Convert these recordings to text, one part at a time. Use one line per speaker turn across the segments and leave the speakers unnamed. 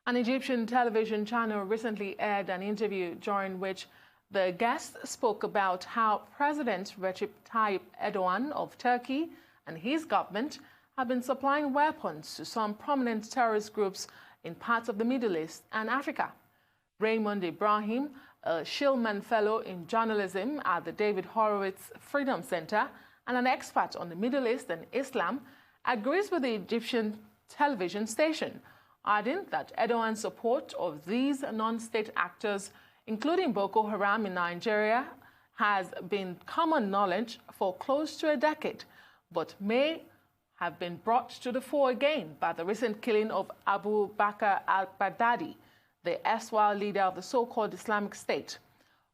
An Egyptian television channel recently aired an interview during which the guest spoke about how President Recep Tayyip Erdogan of Turkey and his government have been supplying weapons to some prominent terrorist groups in parts of the Middle East and Africa. Raymond Ibrahim, a Shillman Fellow in Journalism at the David Horowitz Freedom Center and an expert on the Middle East and Islam, agrees with the Egyptian television station, adding that Erdogan's support of these non-state actors, including Boko Haram in Nigeria, has been common knowledge for close to a decade, but may have been brought to the fore again by the recent killing of Abu Bakr al-Baghdadi, the erstwhile leader of the so-called Islamic State.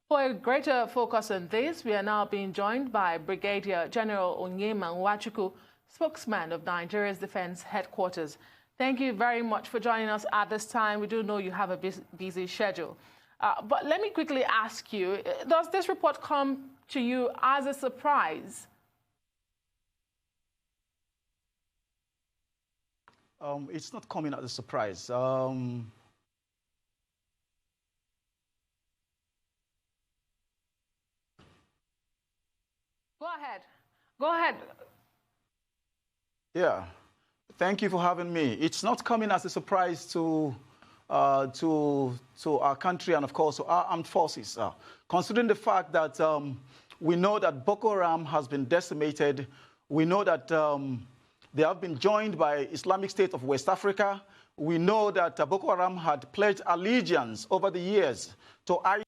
For a greater focus on this, we are now being joined by Brigadier General Onyeama Nwachukwu, spokesman of Nigeria's Defense Headquarters. Thank you very much for joining us at this time. We do know you have a busy schedule. But let me quickly ask you, does this report come to you as a surprise?
It's not coming as a surprise.
Go ahead. Go ahead.
Yeah. Thank you for having me. It's not coming as a surprise to our country and, of course, to our armed forces. Considering the fact that we know that Boko Haram has been decimated, we know that they have been joined by Islamic State of West Africa. We know that Boko Haram had pledged allegiance over the years to ISIS.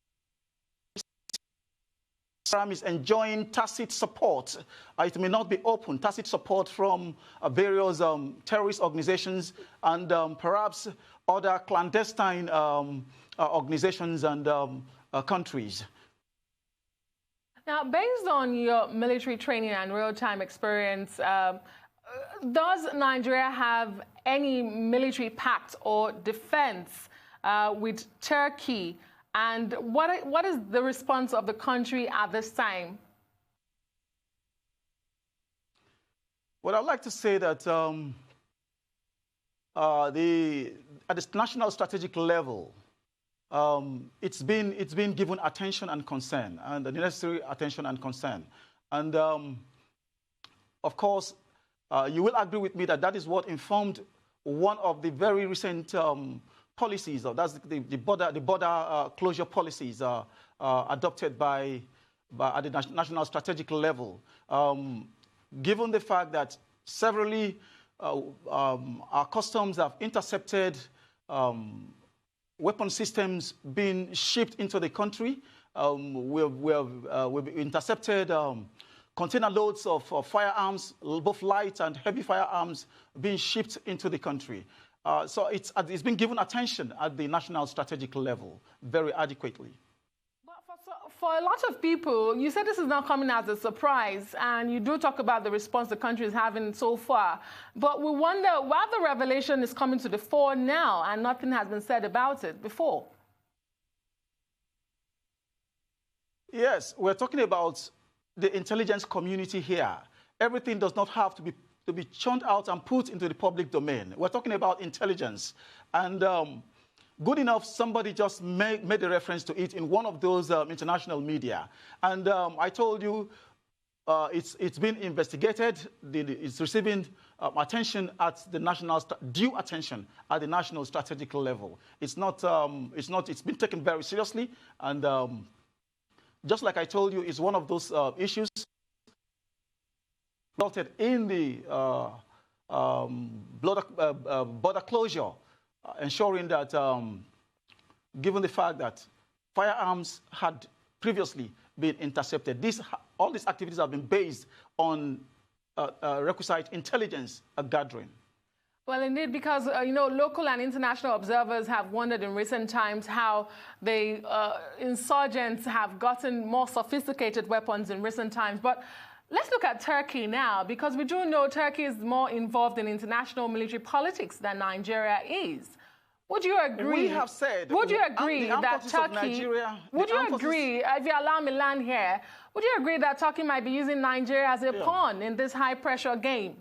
Haram is enjoying tacit support. It may not be open, tacit support from various terrorist organizations and perhaps other clandestine organizations and countries.
Now, based on your military training and real-time experience, does Nigeria have any military pact or defense with Turkey? And what is the response of the country at this time?
Well, I'd like to say that at the national strategic level, it's been given attention and concern, and the necessary attention and concern. And of course, you will agree with me that that is what informed one of the very recent policies, that's the border closure policies adopted at the national strategic level. Given the fact that severally our customs have intercepted weapon systems being shipped into the country, we've intercepted container loads of firearms, both light and heavy firearms, being shipped into the country. So it's been given attention at the national strategic level very adequately.
But for a lot of people, you said this is not coming as a surprise, and you do talk about the response the country is having so far. But we wonder why the revelation is coming to the fore now and nothing has been said about it before.
Yes, we're talking about the intelligence community here. Everything does not have to be churned out and put into the public domain. We're talking about intelligence. And good enough, somebody just made a reference to it in one of those international media. And I told you it's been investigated. It's receiving attention at the due attention at the national strategic level. It's been taken very seriously. And just like I told you, it's one of those issues resulted in the border closure, ensuring that, given the fact that firearms had previously been intercepted, all these activities have been based on requisite intelligence gathering.
Well, indeed, because, local and international observers have wondered in recent times how the insurgents have gotten more sophisticated weapons in recent times. But let's look at Turkey now, because we do know Turkey is more involved in international military politics than Nigeria is. Would you agree?
We have said.
Would you agree that Turkey? Would you agree, if you allow me land here, would you agree that Turkey might be using Nigeria as a pawn in this high-pressure game?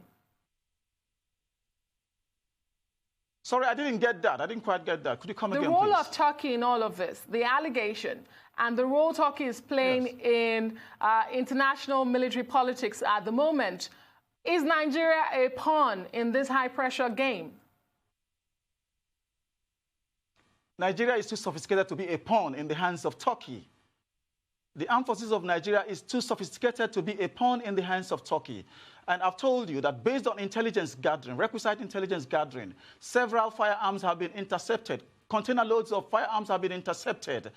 Sorry, I didn't get that. I didn't quite get that. Could you come again, please?
The role of Turkey in all of this, the allegation, and the role Turkey is playing in international military politics at the moment. Is Nigeria a pawn in this high-pressure game?
Nigeria is too sophisticated to be a pawn in the hands of Turkey. The armed forces of Nigeria is too sophisticated to be a pawn in the hands of Turkey. And I've told you that based on intelligence gathering, requisite intelligence gathering, several firearms have been intercepted. Container loads of firearms have been intercepted.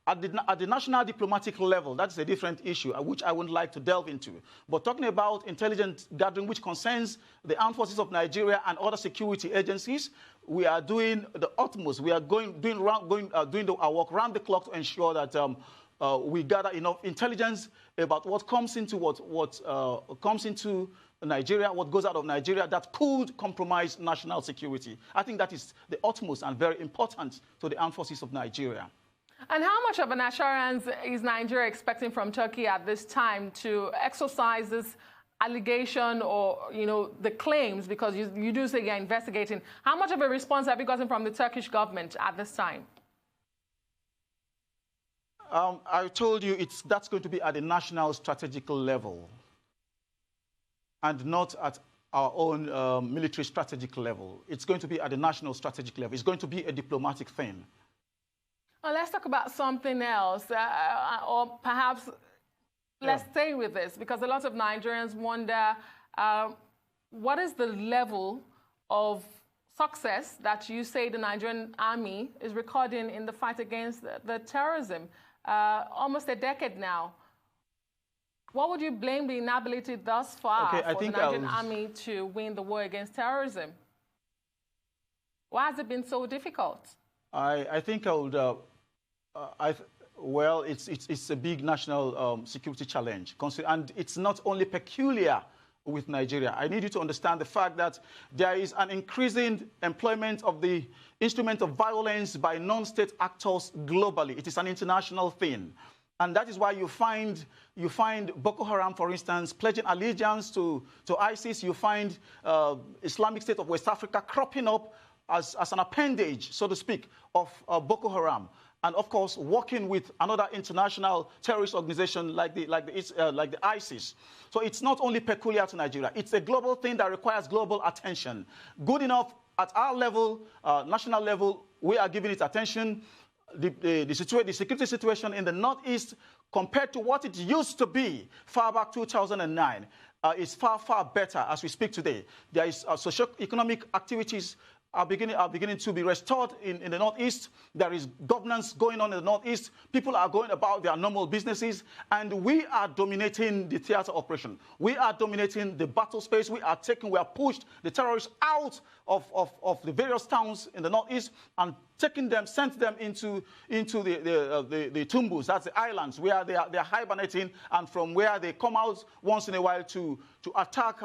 At the national diplomatic level, that's a different issue, which I wouldn't like to delve into. But talking about intelligence gathering, which concerns the armed forces of Nigeria and other security agencies, we are doing the utmost. We are doing our work round the clock to ensure that we gather enough intelligence about what comes into comes into Nigeria, what goes out of Nigeria that could compromise national security. I think that is the utmost and very important to the armed forces of Nigeria.
And how much of an assurance is Nigeria expecting from Turkey at this time to exercise this allegation or, the claims, because you do say you're investigating? How much of a response have you gotten from the Turkish government at this time?
I told you that's going to be at the national strategical level and not at our own military strategic level. It's going to be at the national strategic level. It's going to be a diplomatic thing. Well,
let's talk about something else, or perhaps let's stay with this, because a lot of Nigerians wonder what is the level of success that you say the Nigerian army is recording in the fight against the terrorism? Almost a decade now. What would you blame the inability thus far for the Nigerian army to win the war against terrorism? Why has it been so difficult?
I think I would. Well, it's a big national security challenge, and it's not only peculiar with Nigeria. I need you to understand the fact that there is an increasing employment of the instrument of violence by non-state actors globally. It is an international thing. And that is why you find Boko Haram, for instance, pledging allegiance to ISIS. You find Islamic State of West Africa cropping up as an appendage, so to speak, of Boko Haram. And of course, working with another international terrorist organization like the ISIS. So it's not only peculiar to Nigeria. It's a global thing that requires global attention. Good enough at our level, national level, we are giving it attention. The security situation in the Northeast, compared to what it used to be far back 2009, is far, far better as we speak today. There is socio-economic activities are beginning to be restored in the Northeast. There is governance going on in the Northeast. People are going about their normal businesses, and we are dominating the theater operation. We are dominating the battle space. We are pushed the terrorists out of the various towns in the Northeast and sent them into the tumbus, that's the islands, where they are hibernating, and from where they come out once in a while to attack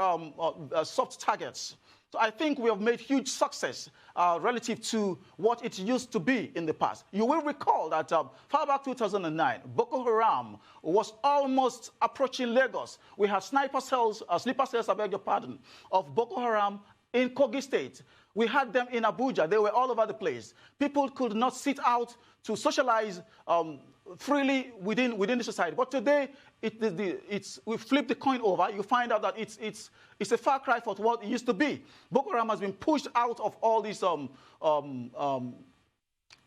soft targets. So I think we have made huge success relative to what it used to be in the past. You will recall that far back 2009, Boko Haram was almost approaching Lagos. We had sleeper cells, I beg your pardon, of Boko Haram in Kogi State. We had them in Abuja. They were all over the place. People could not sit out to socialize freely within the society. But today, we flip the coin over. You find out that it's a far cry from what it used to be. Boko Haram has been pushed out of all these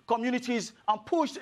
communities and pushed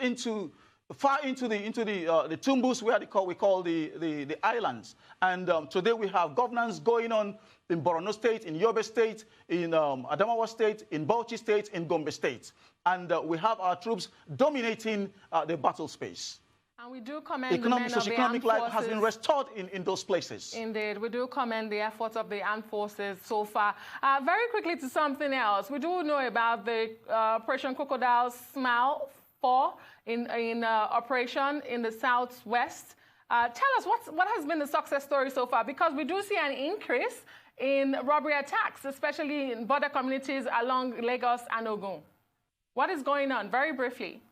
far into the tumbus, where we call the islands. And today we have governance going on in Borno State, in Yobe State, in Adamawa State, in Bauchi State, in Gombe State. And we have our troops dominating the battle space.
And we do commend the men of the armed forces. Socioeconomic life has been
restored in those places.
Indeed. We do commend the efforts of the armed forces so far. Very quickly to something else. We do know about the Operation Crocodile Smile 4 in operation in the southwest. Tell us what has been the success story so far, because we do see an increase in robbery attacks, especially in border communities along Lagos and Ogun. What is going on? Very briefly.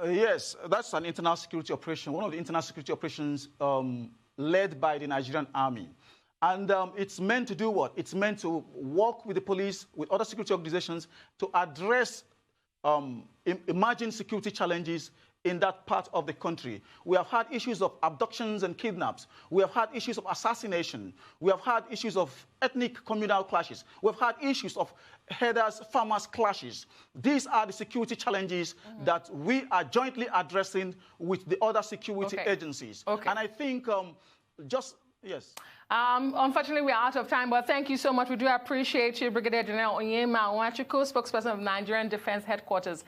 Yes, that's an internal security operation, one of the internal security operations led by the Nigerian army. And it's meant to do what? It's meant to work with the police, with other security organizations to address emerging security challenges in that part of the country. We have had issues of abductions and kidnaps. We have had issues of assassination. We have had issues of ethnic communal clashes. We've had issues of herders-farmers clashes. These are the security challenges that we are jointly addressing with the other security agencies. And I think yes.
Unfortunately, we're out of time, but thank you so much. We do appreciate you, Brigadier General Onyeama Nwachukwu, spokesperson of Nigerian Defense Headquarters.